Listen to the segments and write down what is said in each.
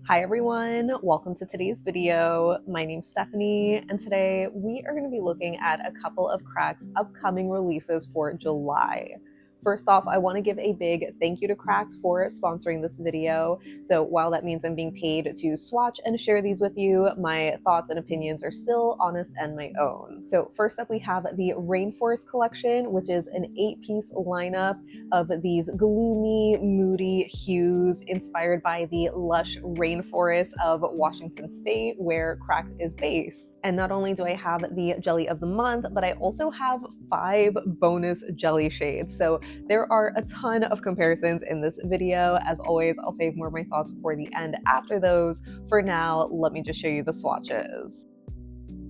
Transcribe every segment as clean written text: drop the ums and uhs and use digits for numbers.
Hi everyone, welcome to today's video. My name's Stephanie, and today we are going to be looking at a couple of Cracked upcoming releases for July. First off, I want to give a big thank you to Cracked for sponsoring this video. So while that means I'm being paid to swatch and share these with you, my thoughts and opinions are still honest and my own. So first up, we have the Rainforest collection, which is an 8-piece lineup of these gloomy, moody hues inspired by the lush rainforest of Washington State, where Cracked is based. And not only do I have the jelly of the month, but I also have 5 bonus jelly shades. So there are a ton of comparisons in this video. As always, I'll save more of my thoughts for the end after those. For now, let me just show you the swatches.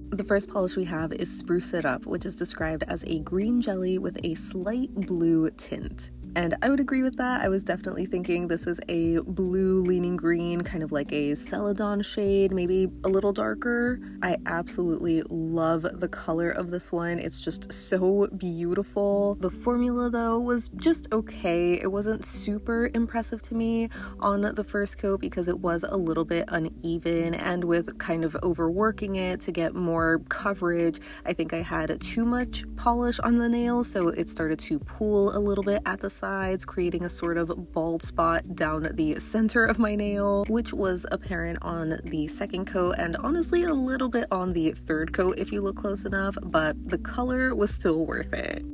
The first polish we have is Spruce It Up, which is described as a green jelly with a slight blue tint. And I would agree with that. I was definitely thinking this is a blue leaning green, kind of like a Celadon shade, maybe a little darker. I absolutely love the color of this one. It's just so beautiful. The formula though was just okay. It wasn't super impressive to me on the first coat because it was a little bit uneven, and with kind of overworking it to get more coverage, I think I had too much polish on the nail, so it started to pool a little bit at the sides, creating a sort of bald spot down the center of my nail, which was apparent on the second coat and honestly a little bit on the third coat if you look close enough, but the color was still worth it.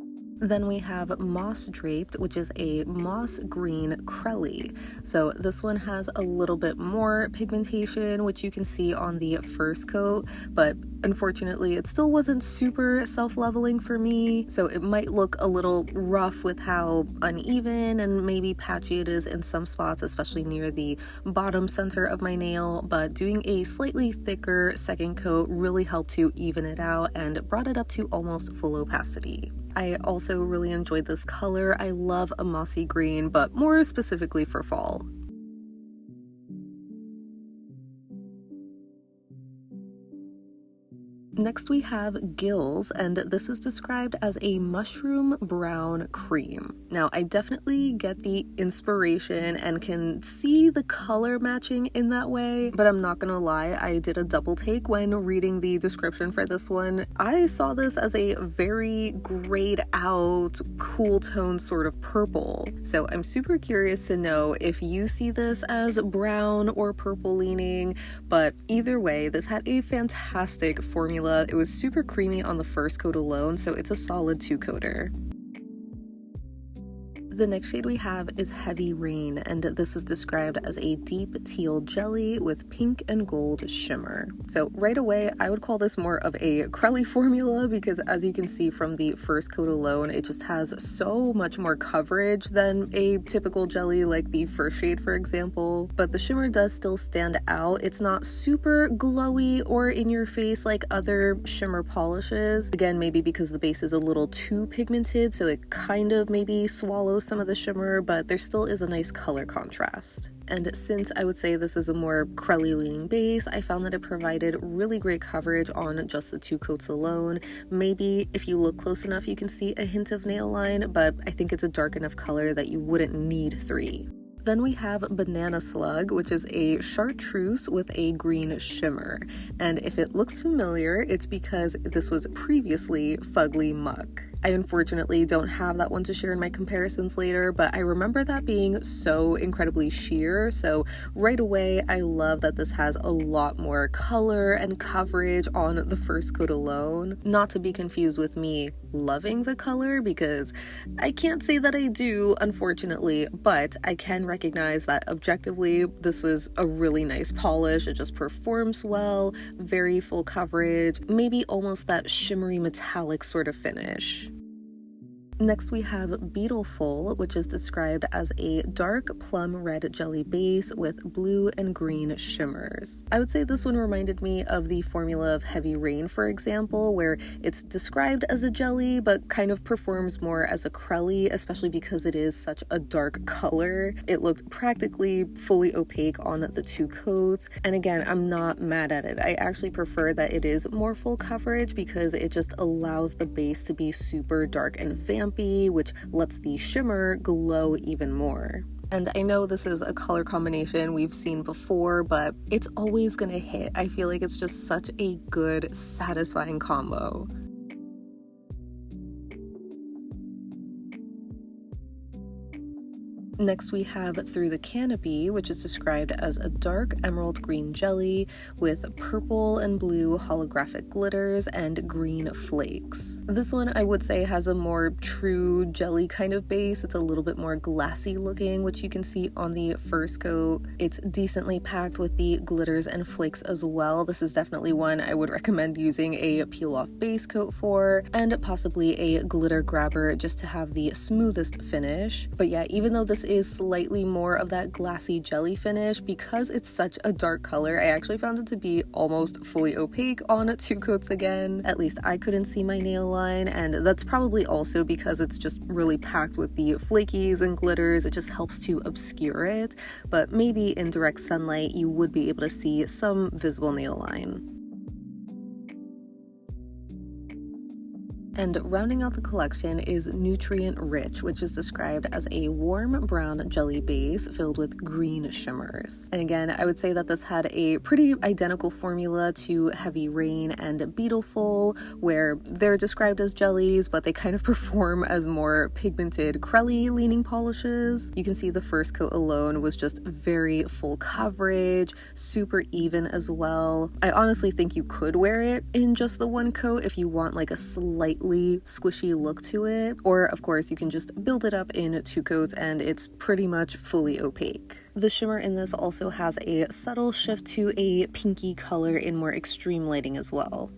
Then we have Moss Draped, which is a moss green crelly. So this one has a little bit more pigmentation, which you can see on the first coat, but unfortunately it still wasn't super self-leveling for me. So it might look a little rough with how uneven and maybe patchy it is in some spots, especially near the bottom center of my nail, but doing a slightly thicker second coat really helped to even it out and brought it up to almost full opacity. I also really enjoyed this color. I love a mossy green, but more specifically for fall. Next we have Gills, and this is described as a mushroom brown cream. Now I definitely get the inspiration and can see the color matching in that way, but I'm not gonna lie, I did a double take when reading the description for this one. I saw this as a very grayed out, cool tone sort of purple. So I'm super curious to know if you see this as brown or purple leaning, but either way, this had a fantastic formula. It was super creamy on the first coat alone, so it's a solid 2-coater. The next shade we have is Heavy Rain, and this is described as a deep teal jelly with pink and gold shimmer. So right away, I would call this more of a crelly formula because as you can see from the first coat alone, it just has so much more coverage than a typical jelly like the first shade, for example. But the shimmer does still stand out. It's not super glowy or in your face like other shimmer polishes. Again, maybe because the base is a little too pigmented, so it kind of maybe swallows some of the shimmer, but there still is a nice color contrast. And since I would say this is a more crelly leaning base, I found that it provided really great coverage on just the 2 coats alone. Maybe if you look close enough you can see a hint of nail line, but I think it's a dark enough color that you wouldn't need 3. Then we have Banana Slug, which is a chartreuse with a green shimmer. And if it looks familiar, it's because this was previously Fugly Muck. I unfortunately don't have that one to share in my comparisons later, but I remember that being so incredibly sheer, so right away I love that this has a lot more color and coverage on the first coat alone. Not to be confused with me loving the color, because I can't say that I do, unfortunately, but I can recognize that objectively this was a really nice polish. It just performs well, very full coverage, maybe almost that shimmery metallic sort of finish. Next we have Beetle-ful, which is described as a dark plum red jelly base with blue and green shimmers. I would say this one reminded me of the formula of Heavy Rain, for example, where it's described as a jelly but kind of performs more as a crelly, especially because it is such a dark color. It looked practically fully opaque on the 2 coats, and again, I'm not mad at it. I actually prefer that it is more full coverage because it just allows the base to be super dark and vampy, which lets the shimmer glow even more. And I know this is a color combination we've seen before, but it's always gonna hit. I feel like it's just such a good, satisfying combo. Next we have Through the Canopy, which is described as a dark emerald green jelly with purple and blue holographic glitters and green flakes. This one I would say has a more true jelly kind of base. It's a little bit more glassy looking, which you can see on the first coat. It's decently packed with the glitters and flakes as well. This is definitely one I would recommend using a peel-off base coat for, and possibly a glitter grabber just to have the smoothest finish. But yeah, even though this is slightly more of that glassy jelly finish, because it's such a dark color, I actually found it to be almost fully opaque on 2 coats again. At least I couldn't see my nail line, and that's probably also because it's just really packed with the flakies and glitters. It just helps to obscure it, but maybe in direct sunlight you would be able to see some visible nail line. And rounding out the collection is Nutrient Rich, which is described as a warm brown jelly base filled with green shimmers. And again, I would say that this had a pretty identical formula to Heavy Rain and Beetle-ful, where they're described as jellies, but they kind of perform as more pigmented, crelly leaning polishes. You can see the first coat alone was just very full coverage, super even as well. I honestly think you could wear it in just the 1 coat if you want like a slightly squishy look to it, or of course you can just build it up in 2 coats and it's pretty much fully opaque. The shimmer in this also has a subtle shift to a pinky color in more extreme lighting as well.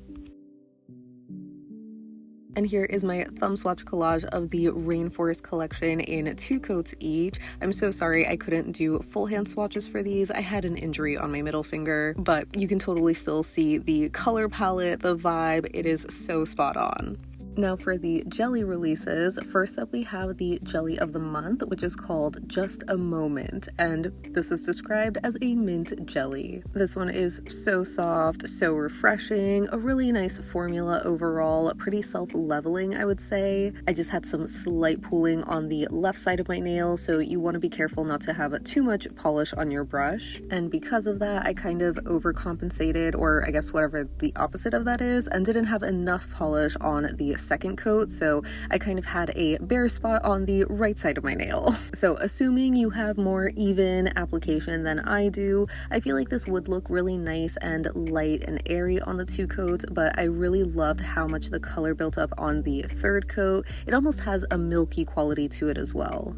And here is my thumb swatch collage of the Rainforest collection in 2 coats each. I'm so sorry I couldn't do full hand swatches for these. I had an injury on my middle finger, but you can totally still see the color palette, the vibe. It is so spot on. Now for the jelly releases, first up we have the jelly of the month, which is called Just a Moment, and this is described as a mint jelly. This one is so soft, so refreshing, a really nice formula overall, pretty self-leveling I would say. I just had some slight pooling on the left side of my nail, so you want to be careful not to have too much polish on your brush, and because of that I kind of overcompensated, or I guess whatever the opposite of that is, and didn't have enough polish on the second coat, so I kind of had a bare spot on the right side of my nail. So assuming you have more even application than I do, I feel like this would look really nice and light and airy on the 2 coats, but I really loved how much the color built up on the 3rd coat. It almost has a milky quality to it as well.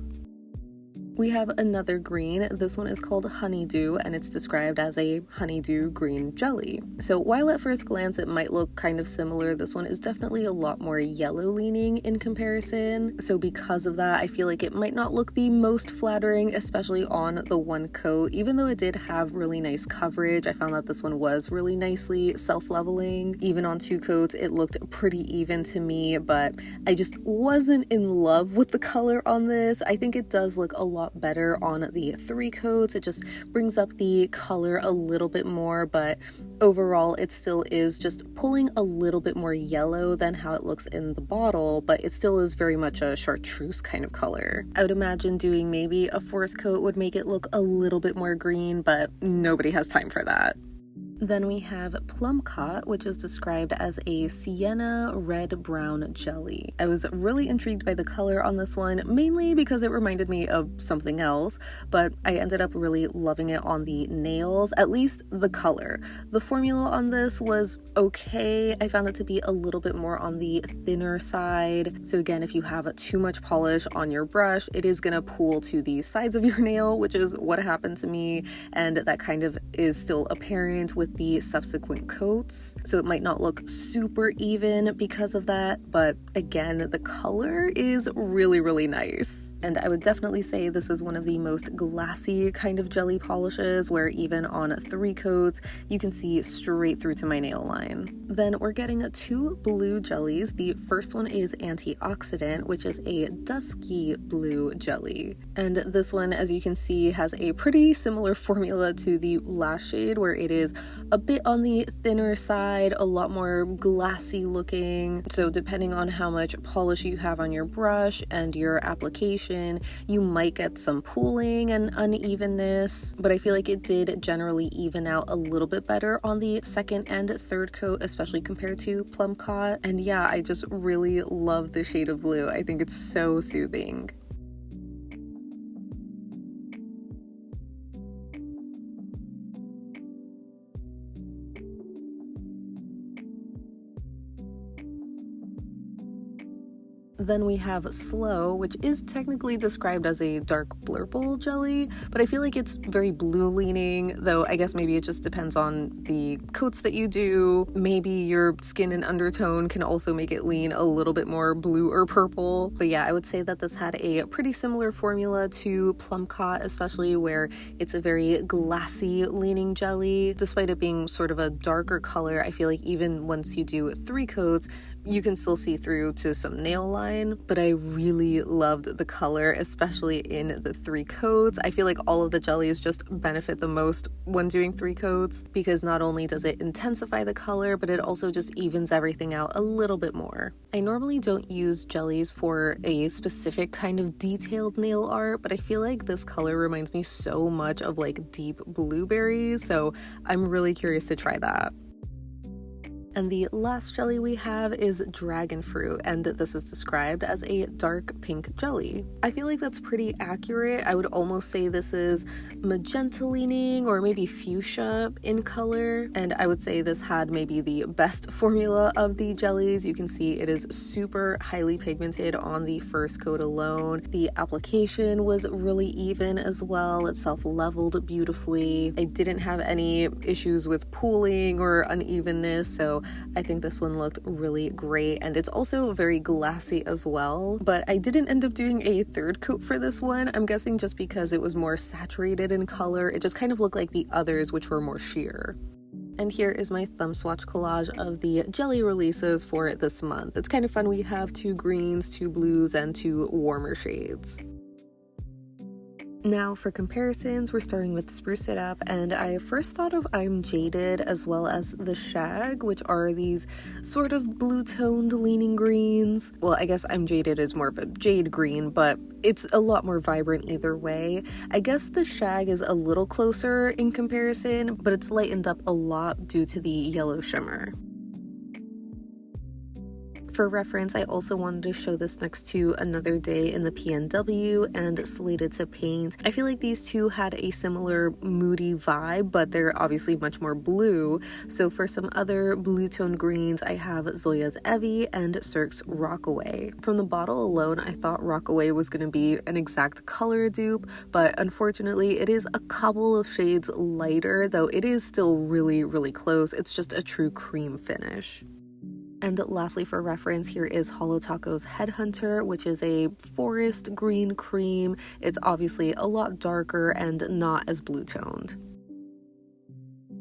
We have another green. This one is called Honeydew, and it's described as a honeydew green jelly. So while at first glance it might look kind of similar, this one is definitely a lot more yellow leaning in comparison. So because of that, I feel like it might not look the most flattering, especially on the 1 coat. Even though it did have really nice coverage, I found that this one was really nicely self-leveling. Even on 2 coats, it looked pretty even to me, but I just wasn't in love with the color on this. I think it does look a lot better on the 3 coats. It just brings up the color a little bit more, but overall it still is just pulling a little bit more yellow than how it looks in the bottle, but it still is very much a chartreuse kind of color. I would imagine doing maybe a 4th coat would make it look a little bit more green, but nobody has time for that. Then we have Plumcot, which is described as a sienna red-brown jelly. I was really intrigued by the color on this one, mainly because it reminded me of something else, but I ended up really loving it on the nails, at least the color. The formula on this was okay. I found it to be a little bit more on the thinner side. So again, if you have too much polish on your brush, it is gonna pool to the sides of your nail, which is what happened to me, and that kind of is still apparent with the subsequent coats, so it might not look super even because of that, but again, the color is really nice. And I would definitely say this is one of the most glassy kind of jelly polishes, where even on 3 coats you can see straight through to my nail line. Then we're getting 2 blue jellies. The first one is Antioxidant, which is a dusky blue jelly, and this one, as you can see, has a pretty similar formula to the last shade, where it is a bit on the thinner side, a lot more glassy looking. So depending on how much polish you have on your brush and your application, you might get some pooling and unevenness, but I feel like it did generally even out a little bit better on the second and third coat, especially compared to Plumcot. And yeah, I just really love the shade of blue. I think it's so soothing. Then we have Sloe, which is technically described as a dark blurple jelly, but I feel like it's very blue leaning, though I guess maybe it just depends on the coats that you do. Maybe your skin and undertone can also make it lean a little bit more blue or purple. But yeah, I would say that this had a pretty similar formula to Plumcot, especially where it's a very glassy leaning jelly. Despite it being sort of a darker color, I feel like even once you do 3 coats, you can still see through to some nail line, but I really loved the color, especially in the 3 coats. I feel like all of the jellies just benefit the most when doing 3 coats, because not only does it intensify the color, but it also just evens everything out a little bit more. I normally don't use jellies for a specific kind of detailed nail art, but I feel like this color reminds me so much of like deep blueberries, so I'm really curious to try that. And the last jelly we have is dragon fruit, and this is described as a dark pink jelly. I feel like that's pretty accurate. I would almost say this is magenta leaning or maybe fuchsia in color, and I would say this had maybe the best formula of the jellies. You can see it is super highly pigmented on the first coat alone. The application was really even as well. It self-leveled beautifully. I didn't have any issues with pooling or unevenness, so I think this one looked really great, and it's also very glassy as well. But I didn't end up doing a 3rd coat for this one. I'm guessing just because it was more saturated in color. It just kind of looked like the others, which were more sheer. And here is my thumb swatch collage of the jelly releases for this month. It's kind of fun. We have 2 greens, 2 blues, and 2 warmer shades. Now for comparisons, we're starting with Spruce It Up, and I first thought of I'm Jaded as well as the Shag, which are these sort of blue-toned leaning greens. Well, I guess I'm Jaded is more of a jade green, but it's a lot more vibrant either way. I guess the Shag is a little closer in comparison, but it's lightened up a lot due to the yellow shimmer. For reference, I also wanted to show this next to Another Day in the PNW and Slated to Paint. I feel like these two had a similar moody vibe, but they're obviously much more blue. So for some other blue tone greens, I have Zoya's Evvie and Cirque's Rockaway. From the bottle alone, I thought Rockaway was going to be an exact color dupe, but unfortunately it is a couple of shades lighter, though it is still really, really close. It's just a true cream finish. And lastly, for reference, here is Holo Taco's Headhunter, which is a forest green cream. It's obviously a lot darker and not as blue toned.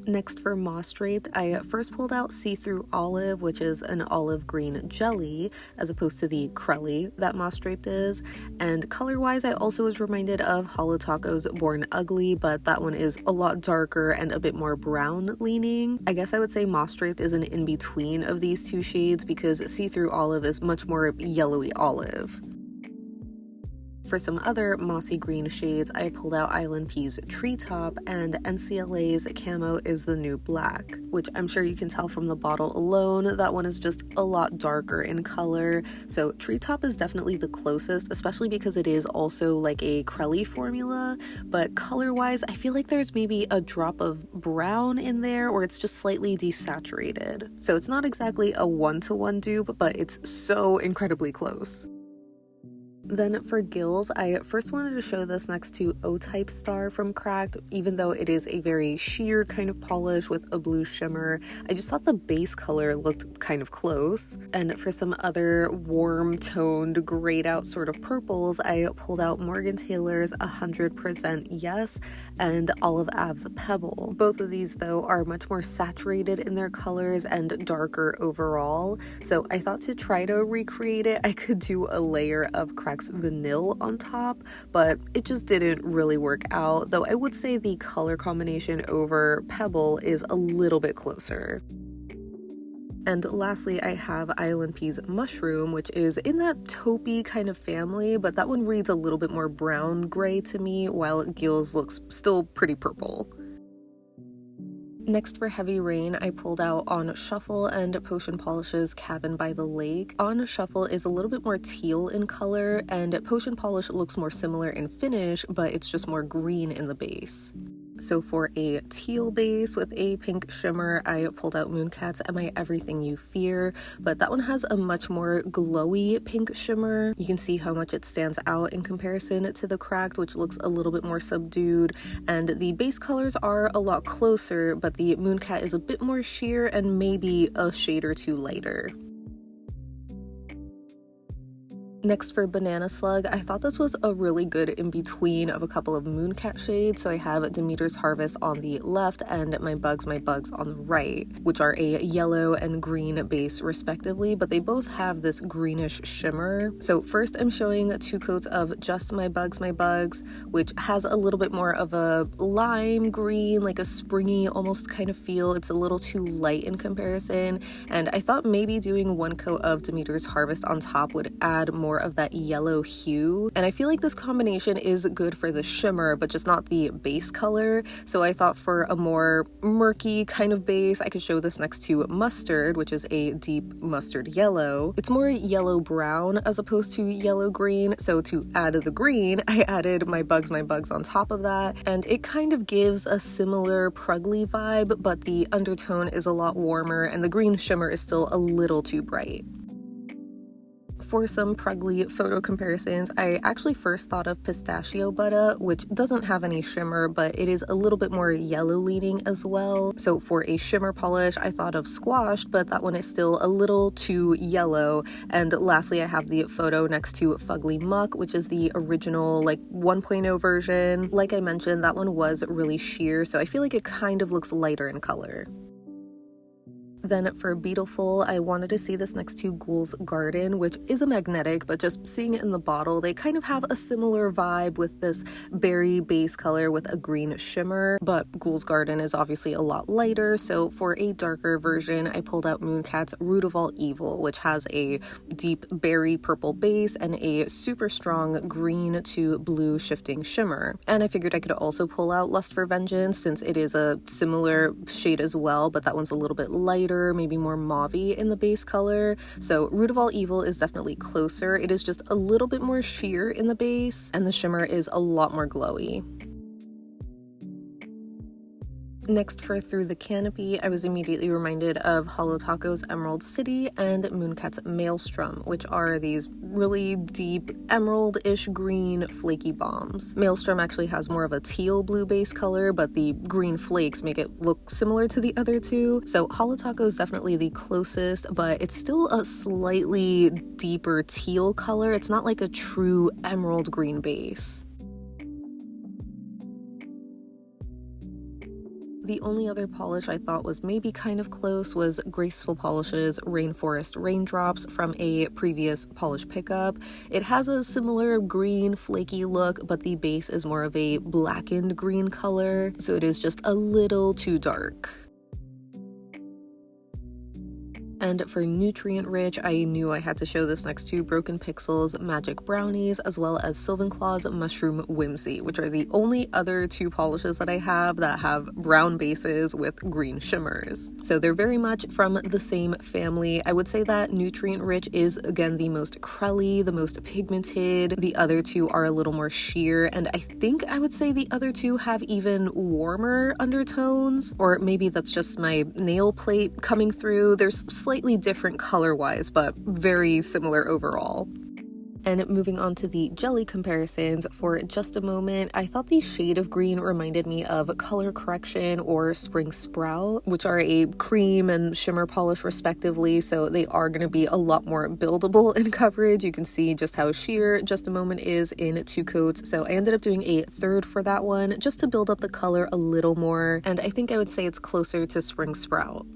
Next for Moss Draped, I first pulled out See-Through Olive, which is an olive green jelly, as opposed to the Crelly that Moss Draped is. And color-wise, I also was reminded of Holo Taco's Born Ugly, but that one is a lot darker and a bit more brown leaning. I guess I would say Moss Draped is an in-between of these 2 shades because See-Through Olive is much more yellowy olive. For some other mossy green shades, I pulled out ILNP's Treetop, and NCLA's Camo is the new black, which I'm sure you can tell from the bottle alone. That one is just a lot darker in color. So Treetop is definitely the closest, especially because it is also like a Crelly formula, but color-wise, I feel like there's maybe a drop of brown in there, or it's just slightly desaturated. So it's not exactly a one-to-one dupe, but it's so incredibly close. Then for Gills, I first wanted to show this next to O-Type Star from Cracked, even though it is a very sheer kind of polish with a blue shimmer. I just thought the base color looked kind of close. And for some other warm toned grayed out sort of purples, I pulled out Morgan Taylor's 100% Yes and Olive Ave's Pebble. Both of these though are much more saturated in their colors and darker overall. So I thought to try to recreate it, I could do a layer of Cracked Cracked Vanille on top, but it just didn't really work out, though I would say the color combination over Pebble is a little bit closer. And lastly, I have ILNP's Mushroom, which is in that taupey kind of family, but that one reads a little bit more brown gray to me, while Gills looks still pretty purple. Next for Heavy Rain, I pulled out On Shuffle and Potion Polish's Cabin by the Lake. On Shuffle is a little bit more teal in color, and Potion Polish looks more similar in finish, but it's just more green in the base. So for a teal base with a pink shimmer, I pulled out Mooncat's Am I Everything You Fear, but that one has a much more glowy pink shimmer. You can see how much it stands out in comparison to the Cracked, which looks a little bit more subdued, and the base colors are a lot closer, but the Mooncat is a bit more sheer and maybe a shade or two lighter. Next for Banana Slug, I thought this was a really good in-between of a couple of Mooncat shades, so I have Demeter's Harvest on the left and My Bugs on the right, which are a yellow and green base respectively, but they both have this greenish shimmer. So first I'm showing 2 coats of just My Bugs, which has a little bit more of a lime green, like a springy almost kind of feel. It's a little too light in comparison, and I thought maybe doing 1 coat of Demeter's Harvest on top would add more of that yellow hue, and I feel like this combination is good for the shimmer but just not the base color, so I thought for a more murky kind of base I could show this next to Mustard, which is a deep mustard yellow. It's more yellow brown as opposed to yellow green, so to add the green I added My Bugs on top of that, and it kind of gives a similar Pruglies vibe, but the undertone is a lot warmer and the green shimmer is still a little too bright. For some Pruglies photo comparisons, I actually first thought of Pistachio Butter, which doesn't have any shimmer, but it is a little bit more yellow leaning as well. So for a shimmer polish, I thought of Squashed, but that one is still a little too yellow. And lastly, I have the photo next to Fugly Muck, which is the original 1.0 version. Like I mentioned, that one was really sheer, so I feel like it kind of looks lighter in color. Then for Beetle-ful, I wanted to see this next to Ghoul's Garden, which is a magnetic, but just seeing it in the bottle, they kind of have a similar vibe with this berry base color with a green shimmer, but Ghoul's Garden is obviously a lot lighter, so for a darker version, I pulled out Mooncat's Root of All Evil, which has a deep berry purple base and a super strong green to blue shifting shimmer. And I figured I could also pull out Lust for Vengeance, since it is a similar shade as well, but that one's a little bit lighter, maybe more mauve-y in the base color. So Root of All Evil is definitely closer. It is just a little bit more sheer in the base, and the shimmer is a lot more glowy. Next for Through the Canopy, I was immediately reminded of Hollow Taco's Emerald City and Mooncat's Maelstrom, which are these really deep emerald-ish green flaky bombs. Maelstrom actually has more of a teal blue base color, but the green flakes make it look similar to the other two. So Hollow Taco is definitely the closest, but it's still a slightly deeper teal color. It's not like a true emerald green base. The only other polish I thought was maybe kind of close was Graceful Polish's Rainforest Raindrops from a previous polish pickup. It has a similar green flaky look, but the base is more of a blackened green color, so it is just a little too dark. And for Nutrient Rich, I knew I had to show this next to Broken Pixel's Magic Brownies, as well as Sylvanclaw's Mushroom Whimsy, which are the only other 2 polishes that I have that have brown bases with green shimmers. So they're very much from the same family. I would say that Nutrient Rich is, again, the most crelly, the most pigmented. The other 2 are a little more sheer, and I think I would say the other 2 have even warmer undertones, or maybe that's just my nail plate coming through. There's slightly different color-wise, but very similar overall. And moving on to the jelly comparisons, for just a moment, I thought the shade of green reminded me of Color Correction or Spring Sprout, which are a cream and shimmer polish respectively, so they are going to be a lot more buildable in coverage. You can see just how sheer Just a Moment is in 2 coats, so I ended up doing a third for that one, just to build up the color a little more, and I think I would say it's closer to Spring Sprout.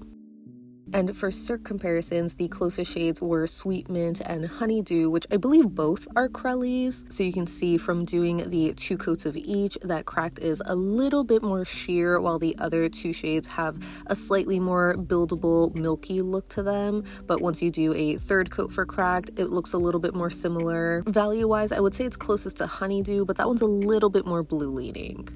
And for Cirque comparisons, the closest shades were Sweet Mint and Honeydew, which I believe both are Pruglies. So you can see from doing the 2 coats of each that Cracked is a little bit more sheer, while the other 2 shades have a slightly more buildable, milky look to them. But once you do a 3rd coat for Cracked, it looks a little bit more similar. Value-wise, I would say it's closest to Honeydew, but that one's a little bit more blue leaning.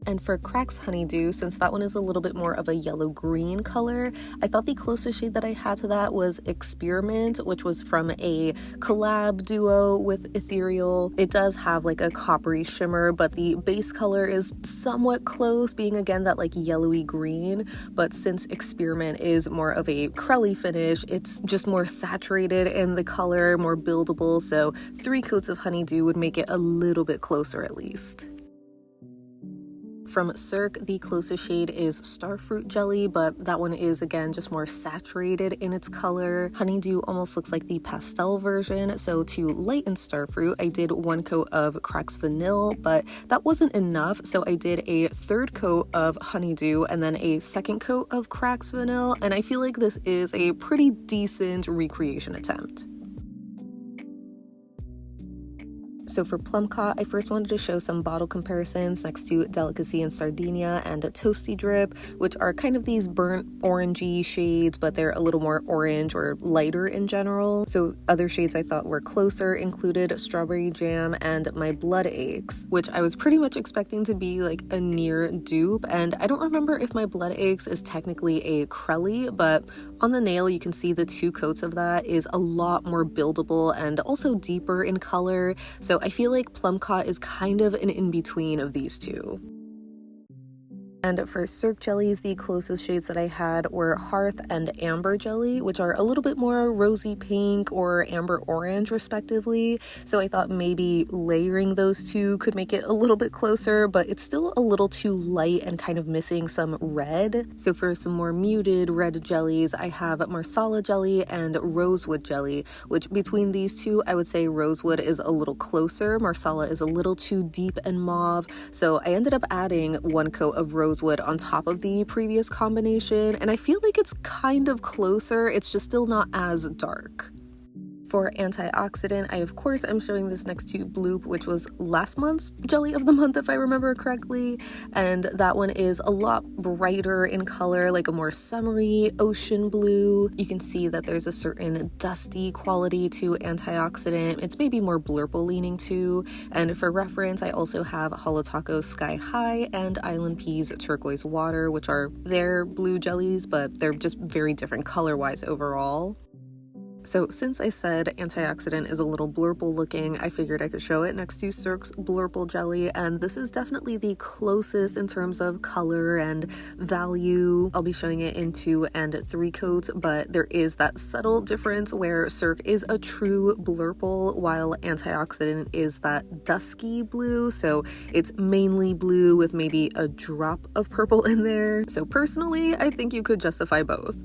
And for Crack's Honeydew, since that one is a little bit more of a yellow-green color, I thought the closest shade that I had to that was Experiment, which was from a collab duo with Ethereal. It does have like a coppery shimmer, but the base color is somewhat close, being again that like yellowy green. But since Experiment is more of a crelly finish, it's just more saturated in the color, more buildable, so 3 coats of Honeydew would make it a little bit closer at least. From Cirque, the closest shade is Starfruit Jelly, but that one is again just more saturated in its color. Honeydew almost looks like the pastel version, so to lighten Starfruit, I did 1 coat of Cracked Vanille, but that wasn't enough, so I did a 3rd coat of Honeydew and then a 2nd coat of Cracked Vanille, and I feel like this is a pretty decent recreation attempt. So for Plumcot, I first wanted to show some bottle comparisons next to Delicacy and Sardinia and Toasty Drip, which are kind of these burnt orangey shades, but they're a little more orange or lighter in general. So other shades I thought were closer included Strawberry Jam and My Blood Aches, which I was pretty much expecting to be like a near dupe. And I don't remember if My Blood Aches is technically a Crelly, but on the nail you can see the 2 coats of that is a lot more buildable and also deeper in color. So I feel like Plumcot is kind of an in-between of these 2. And for Cirque jellies, the closest shades that I had were Hearth and Amber Jelly, which are a little bit more rosy pink or amber orange respectively. So I thought maybe layering those 2 could make it a little bit closer, but it's still a little too light and kind of missing some red. So for some more muted red jellies, I have Marsala Jelly and Rosewood Jelly, which between these 2, I would say Rosewood is a little closer. Marsala is a little too deep and mauve. So I ended up adding 1 coat of Rosewood on top of the previous combination, and I feel like it's kind of closer, it's just still not as dark. For antioxidant, I of course am showing this next to Bloop, which was last month's Jelly of the Month if I remember correctly, and that one is a lot brighter in color, like a more summery ocean blue. You can see that there's a certain dusty quality to antioxidant. It's maybe more blurple leaning too. And for reference, I also have Holotaco's Sky High and ILNP's Turquoise Water, which are their blue jellies, but they're just very different color-wise overall. So since I said antioxidant is a little blurple looking, I figured I could show it next to Cirque's blurple jelly, and this is definitely the closest in terms of color and value. I'll be showing it in 2 and 3 coats, but there is that subtle difference where Cirque is a true blurple while antioxidant is that dusky blue, so it's mainly blue with maybe a drop of purple in there. So personally, I think you could justify both.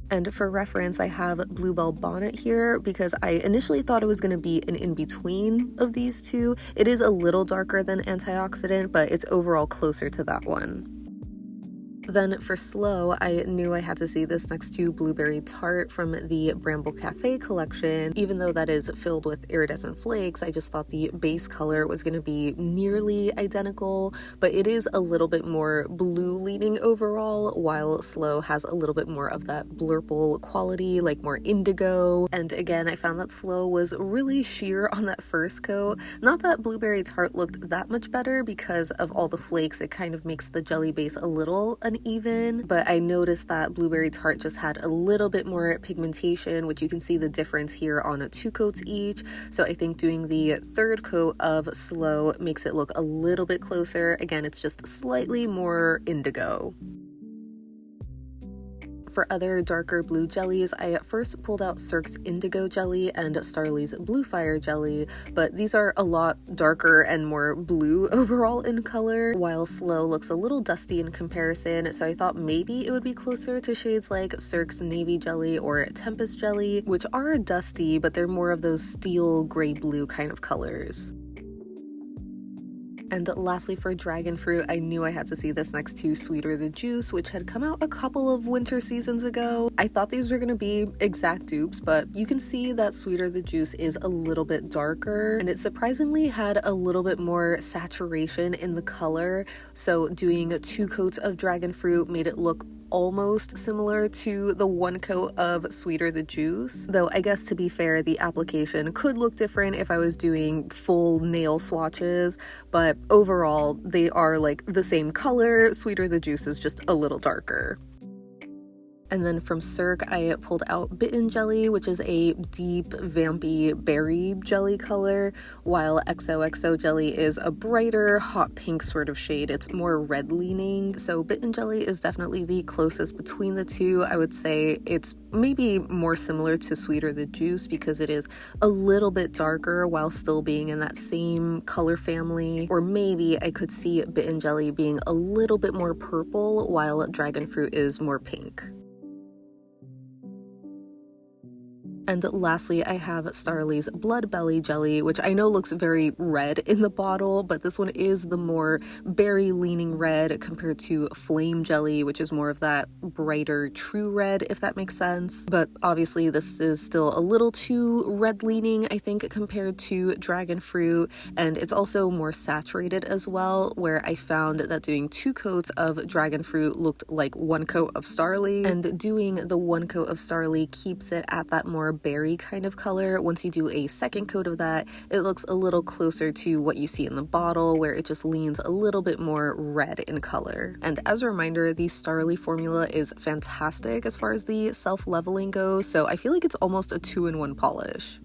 And for reference, I have Bluebell Bonnet here because I initially thought it was going to be an in-between of these 2. It is a little darker than antioxidant, but it's overall closer to that one. Then for Sloe, I knew I had to see this next to Blueberry Tart from the Bramble Cafe collection. Even though that is filled with iridescent flakes, I just thought the base color was going to be nearly identical, but it is a little bit more blue leaning overall, while Sloe has a little bit more of that blurple quality, like more indigo. And again, I found that Sloe was really sheer on that first coat. Not that Blueberry Tart looked that much better because of all the flakes, it kind of makes the jelly base a little uneven, but I noticed that Blueberry Tart just had a little bit more pigmentation, which you can see the difference here on 2 coats each. So I think doing the 3rd coat of Sloe makes it look a little bit closer. Again, it's just slightly more indigo. For other darker blue jellies, I at first pulled out Cirque's Indigo Jelly and Starly's Blue Fire Jelly, but these are a lot darker and more blue overall in color, while Sloe looks a little dusty in comparison, so I thought maybe it would be closer to shades like Cirque's Navy Jelly or Tempest Jelly, which are dusty, but they're more of those steel gray blue kind of colors. And lastly, for dragon fruit, I knew I had to see this next to Sweeter the Juice, which had come out a couple of winter seasons ago. I thought these were going to be exact dupes, but you can see that Sweeter the Juice is a little bit darker, and it surprisingly had a little bit more saturation in the color. So doing 2 coats of dragon fruit made it look almost similar to the 1 coat of Sweeter the Juice, though I guess to be fair, the application could look different if I was doing full nail swatches, but overall they are like the same color. Sweeter the Juice is just a little darker. And then from Cirque, I pulled out Bitten Jelly, which is a deep, vampy berry jelly color, while XOXO Jelly is a brighter, hot pink sort of shade. It's more red leaning. So Bitten Jelly is definitely the closest between the two. I would say it's maybe more similar to Sweeter the Juice because it is a little bit darker while still being in that same color family. Or maybe I could see Bitten Jelly being a little bit more purple while Dragon Fruit is more pink. And lastly, I have Starly's Blood Belly Jelly, which I know looks very red in the bottle, but this one is the more berry-leaning red compared to Flame Jelly, which is more of that brighter true red, if that makes sense. But obviously, this is still a little too red-leaning, I think, compared to Dragon Fruit, and it's also more saturated as well, where I found that doing 2 coats of Dragon Fruit looked like 1 coat of Starly, and doing the 1 coat of Starly keeps it at that more berry kind of color. Once you do a 2nd coat of that, it looks a little closer to what you see in the bottle, where it just leans a little bit more red in color. And as a reminder, the Starly formula is fantastic as far as the self-leveling goes, so I feel like it's almost a 2-in-1 polish.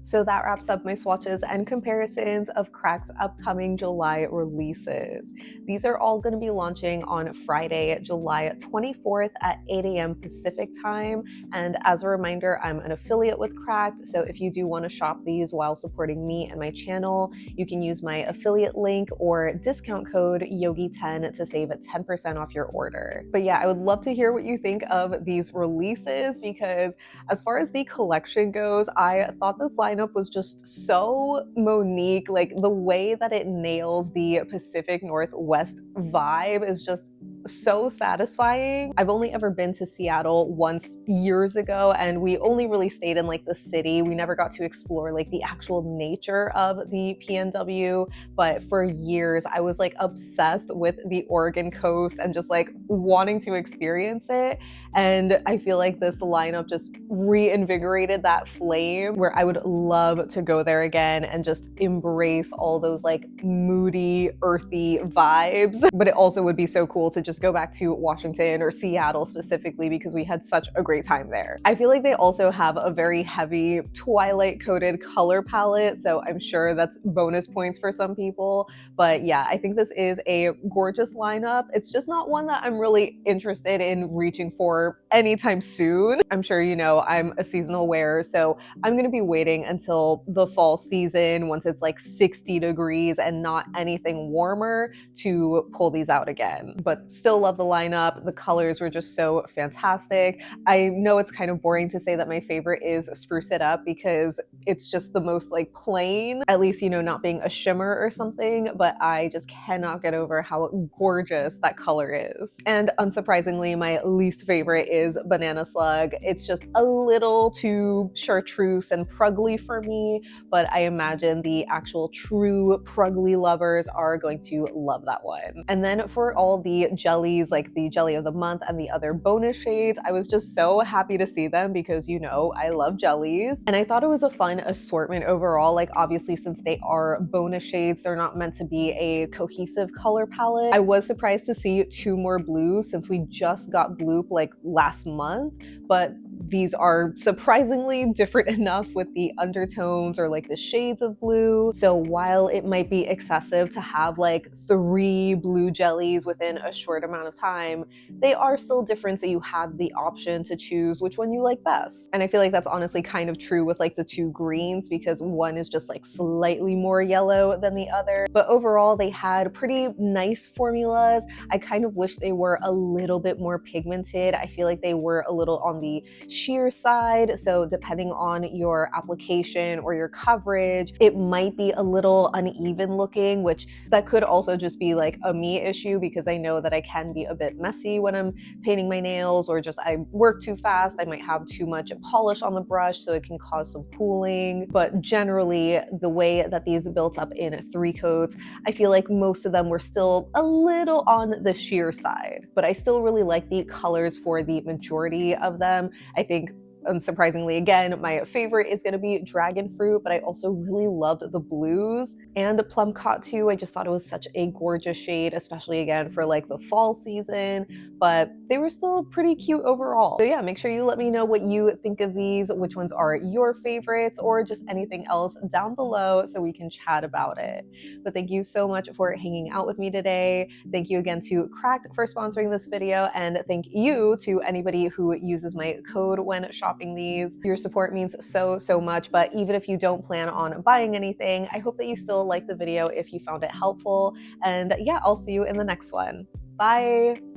So that wraps up my swatches and comparisons of Crack's upcoming July releases. These are all going to be launching on Friday, July 24th at 8 a.m. Pacific time. And as a reminder, I'm an affiliate with Cracked, so if you do want to shop these while supporting me and my channel, you can use my affiliate link or discount code YOGI10 to save 10% off your order. But yeah, I would love to hear what you think of these releases, because as far as the collection goes, I thought this lineup was just so Monique. Like, the way that it nails the Pacific Northwest vibe is just so satisfying. I've only ever been to Seattle once years ago, and we only really stayed in like the city. We never got to explore like the actual nature of the PNW, but for years I was like obsessed with the Oregon coast and just like wanting to experience it. And I feel like this lineup just reinvigorated that flame, where I would love to go there again and just embrace all those like moody, earthy vibes. But it also would be so cool to just go back to Washington or Seattle specifically, because we had such a great time there. I feel like they also have a very heavy twilight coated color palette, so I'm sure that's bonus points for some people. But yeah, I think this is a gorgeous lineup. It's just not one that I'm really interested in reaching for anytime soon. I'm sure you know I'm a seasonal wearer, so I'm gonna be waiting until the fall season, once it's like 60 degrees and not anything warmer, to pull these out again. But still love the lineup. The colors were just so fantastic. I know it's kind of boring to say that my favorite is Spruce It Up, because it's just the most like plain, at least, you know, not being a shimmer or something, but I just cannot get over how gorgeous that color is. And unsurprisingly, my least favorite is Banana Slug. It's just a little too chartreuse and Prugly for me, but I imagine the actual true Prugly lovers are going to love that one. And then for all the jellies, like the jelly of the month and the other bonus shades, I was just so happy to see them, because you know I love jellies, and I thought it was a fun assortment overall. Like, obviously, since they are bonus shades, they're not meant to be a cohesive color palette. I was surprised to see 2 more blues, since we just got Bloop like last month, but these are surprisingly different enough with the undertones or like the shades of blue. So while it might be excessive to have like 3 blue jellies within a short amount of time, they are still different, so you have the option to choose which one you like best. And I feel like that's honestly kind of true with like the 2 greens, because one is just like slightly more yellow than the other. But overall, they had pretty nice formulas. I kind of wish they were a little bit more pigmented. I feel like they were a little on the sheer side. So depending on your application or your coverage, it might be a little uneven looking, which that could also just be like a me issue, because I know that I can be a bit messy when I'm painting my nails, or just I work too fast. I might have too much polish on the brush, so it can cause some pooling. But generally, the way that these built up in 3 coats, I feel like most of them were still a little on the sheer side, but I still really like the colors for the majority of them. I think, unsurprisingly, again, my favorite is going to be dragon fruit, but I also really loved the blues and the Plumcot too. I just thought it was such a gorgeous shade, especially again for like the fall season, but they were still pretty cute overall. So yeah, make sure you let me know what you think of these, which ones are your favorites, or just anything else down below so we can chat about it. But thank you so much for hanging out with me today. Thank you again to Cracked for sponsoring this video, and thank you to anybody who uses my code when shopping these. Your support means so much, but even if you don't plan on buying anything, I hope that you still like the video if you found it helpful. And yeah, I'll see you in the next one. Bye!